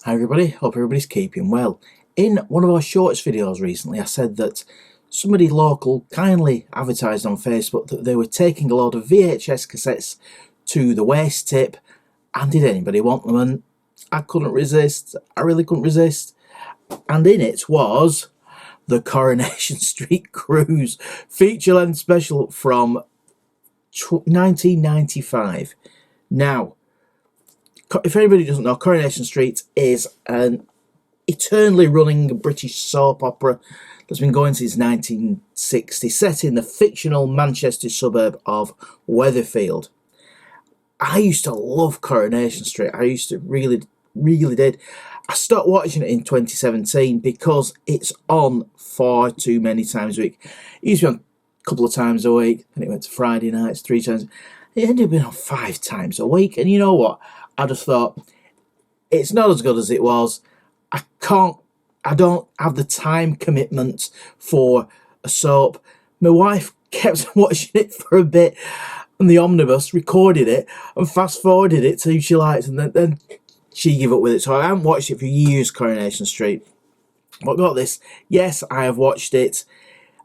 Hi everybody, hope everybody's keeping well. In one of our shorts videos recently I said that somebody local kindly advertised on Facebook that they were taking a lot of VHS cassettes to the waste tip, and did anybody want them? And I couldn't resist, I really couldn't resist. And in it was the Coronation Street Cruise feature-length special from 1995. Now, if anybody doesn't know, Coronation Street is an eternally running British soap opera that's been going since 1960, set in the fictional Manchester suburb of Weatherfield. I used to love Coronation Street. I used to really did. I stopped watching it in 2017 because it's on far too many times a week. It used to be on a couple of times a week, and it went to Friday nights 3 times. It ended up being on 5 times a week, and you know what? I just thought, it's not as good as it was. I don't have the time commitment for a soap. My wife kept watching it for a bit on the omnibus, recorded it, and fast forwarded it to who she liked, and then she gave up with it. So I haven't watched it for years, Coronation Street. But got this, yes, I have watched it.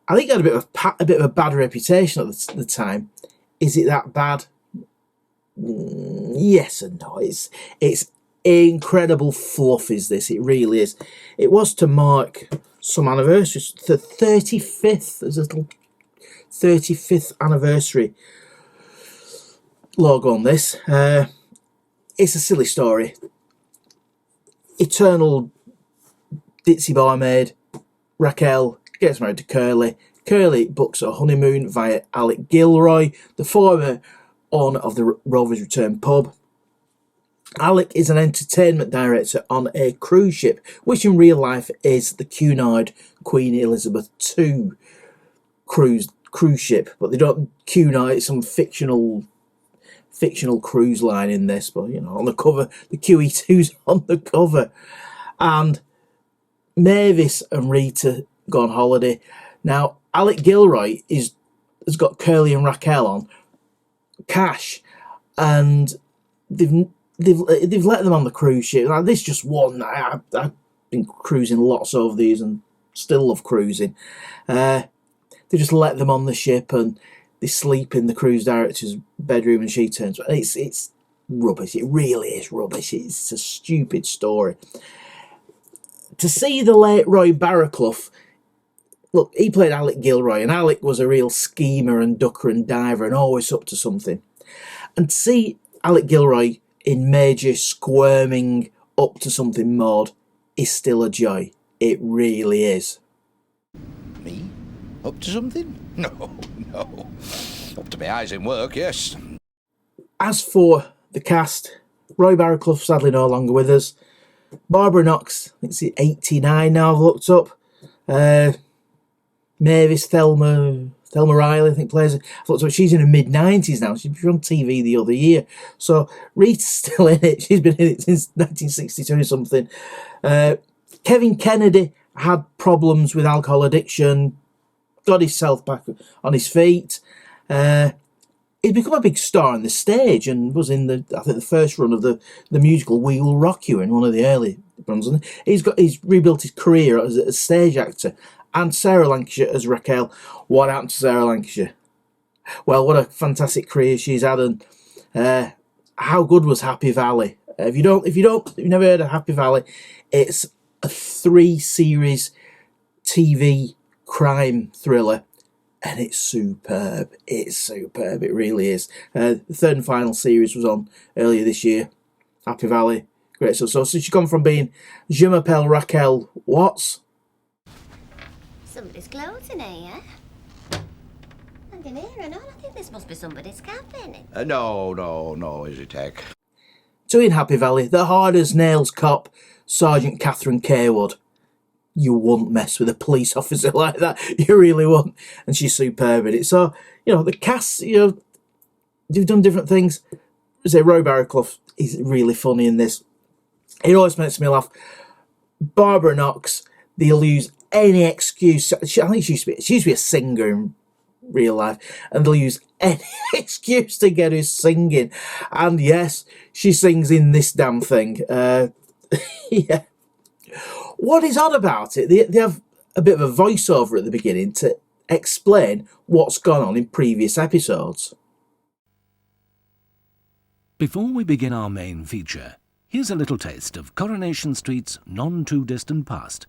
I think it had a bit of a bad reputation at the time. Is it that bad? Yes and no. It's incredible fluff, is this. It really is. It was to mark some anniversaries. The 35th, there's a little 35th anniversary logo on this. It's a silly story. Eternal ditzy barmaid Raquel gets married to Curly. Curly books a honeymoon via Alec Gilroy, the former owner of the Rovers Return pub. Alec is an entertainment director on a cruise ship, which in real life is the Cunard Queen Elizabeth II cruise ship, but they don't Cunard. It's some fictional cruise line in this, but you know, on the cover, the QE2's on the cover, and Mavis and Rita go on holiday. Now, Alec Gilroy has got Curly and Raquel on cash, and they've let them on the cruise ship. Now, this just one. I've been cruising lots over these and still love cruising. They just let them on the ship and they sleep in the cruise director's bedroom, and she turns. It's rubbish. It really is rubbish. It's a stupid story. To see the late Roy Barraclough, look, he played Alec Gilroy, and Alec was a real schemer and ducker and diver and always up to something. And to see Alec Gilroy in major squirming up to something mode is still a joy. It really is. Me? Up to something? No. Up to my eyes in work, yes. As for the cast, Roy Barraclough sadly no longer with us. Barbara Knox, I think it's 89 now, I've looked up. Mavis Thelma Riley, I think, plays it. I've looked up, she's in her mid-90s now. She's been on TV the other year. So Rita's still in it. She's been in it since 1962 or something. Kevin Kennedy had problems with alcohol addiction, got himself back on his feet. He's become a big star on the stage and was in the first run of the musical We Will Rock You in one of the early runs. And he's rebuilt his career as a stage actor. And Sarah Lancashire as Raquel. What happened to Sarah Lancashire? Well, what a fantastic career she's had, and how good was Happy Valley? If you've never heard of Happy Valley, it's a 3-series TV crime thriller. And it's superb. It's superb. It really is. The third and final series was on earlier this year. Happy Valley. Great stuff. So she's gone from being Je m'appelle Raquel Watts. Somebody's clothes in here. And in here and all. I think this must be somebody's cabin. No, is it, Tech? So in Happy Valley, the hard as nails cop, Sergeant Catherine Carewood. You wouldn't mess with a police officer like that. You really wouldn't. And she's superb in it. So, you know, the cast, you know, they've done different things. Say Roy Barraclough is really funny in this. It always makes me laugh. Barbara Knox, they'll use any excuse. I think she used to be a singer in real life, and they'll use any excuse to get her singing. And yes, she sings in this damn thing. Yeah. What is odd about it, they have a bit of a voiceover at the beginning to explain what's gone on in previous episodes. Before we begin our main feature, here's a little taste of Coronation Street's none-too-distant past.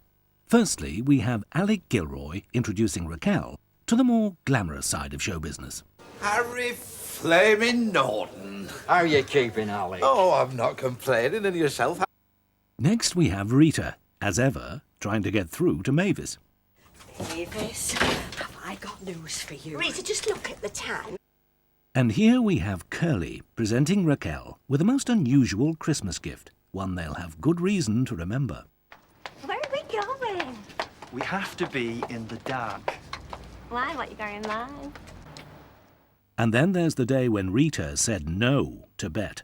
Firstly, we have Alec Gilroy introducing Raquel to the more glamorous side of show business. Harry Flaming Norton. How are you keeping, Alec? Oh, I'm not complaining, and yourself? Next we have Rita, as ever, trying to get through to Mavis. Mavis, have I got news for you? Rita, just look at the time. And here we have Curly presenting Raquel with a most unusual Christmas gift, one they'll have good reason to remember. Where are we going? We have to be in the dark. Why? What, you going live? And then there's the day when Rita said no to Bet.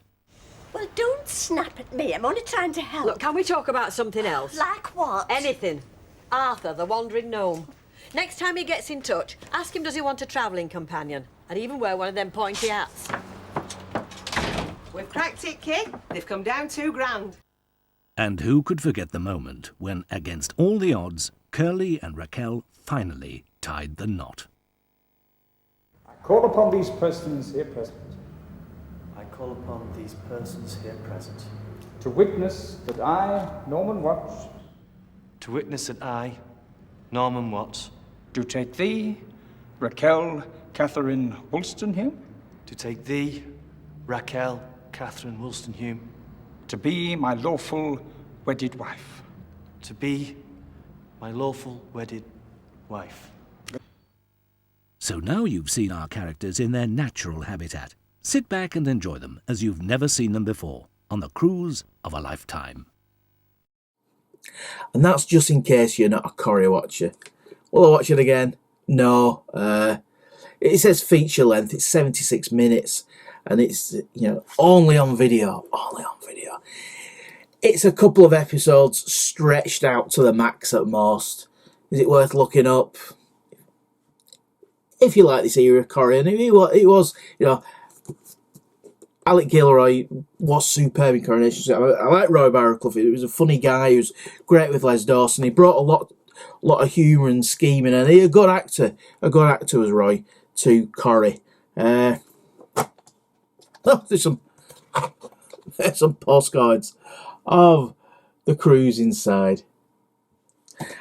Well, don't snap at me. I'm only trying to help. Look, can we talk about something else? Like what? Anything. Arthur, the wandering gnome. Next time he gets in touch, ask him does he want a travelling companion. And even wear one of them pointy hats. We've cracked it, kid. They've come down £2,000. And who could forget the moment when, against all the odds, Curly and Raquel finally tied the knot. I call upon these persons here present I call upon these persons here present to witness that I, Norman Watts, to witness that I, Norman Watts, do take thee, Raquel Catherine Wollstoneham, do take thee, Raquel Catherine Wollstoneham, to be my lawful wedded wife. to be my lawful wedded wife. So now you've seen our characters in their natural habitat. Sit back and enjoy them as you've never seen them before on the cruise of a lifetime. And that's just in case you're not a Corrie watcher. Will I watch it again? No. It says feature length. It's 76 minutes, and it's only on video. Only on video. It's a couple of episodes stretched out to the max at most. Is it worth looking up? If you like this era of Corrie, and it was, Alec Gilroy was superb in Coronation Street. I like Roy Barrowclough. He was a funny guy. He was great with Les Dawson. He brought a lot of humour and scheming, and he a good actor. A good actor was Roy to Corrie. There's some postcards of the cruise inside.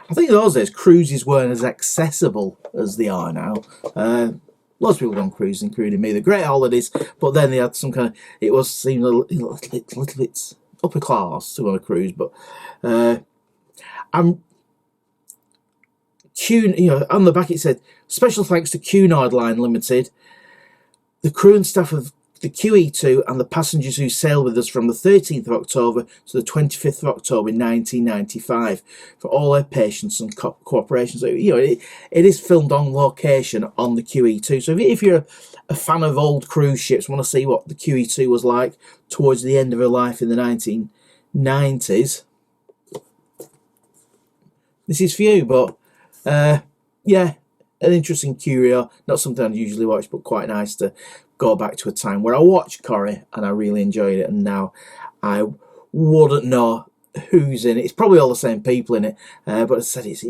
I think in those days cruises weren't as accessible as they are now. Lots of people go on cruises, including me. The great holidays, but then they had some kind of. It seemed a little bit upper class to go on a cruise, but I'm. On the back it said, special thanks to Cunard Line Limited, the crew and staff of the QE2 and the passengers who sailed with us from the 13th of October to the 25th of October 1995 for all their patience and cooperation. So, it is filmed on location on the QE2. So if you're a fan of old cruise ships, want to see what the QE2 was like towards the end of her life in the 1990s, this is for you. But yeah, an interesting curio. Not something I'd usually watch, but quite nice to go back to a time where I watched Corrie and I really enjoyed it, and now I wouldn't know who's in it. It's probably all the same people in it, but I said it's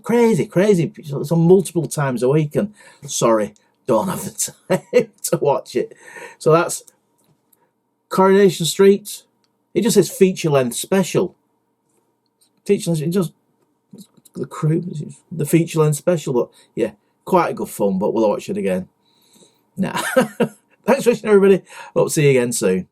crazy. It's on multiple times a week, and sorry, don't have the time to watch it. So that's Coronation Street. It just says feature length special. Feature length. It just the cruise, the feature length special, but yeah, quite a good fun. But we'll watch it again. Nah. Thanks for watching, everybody. Hope to see you again soon.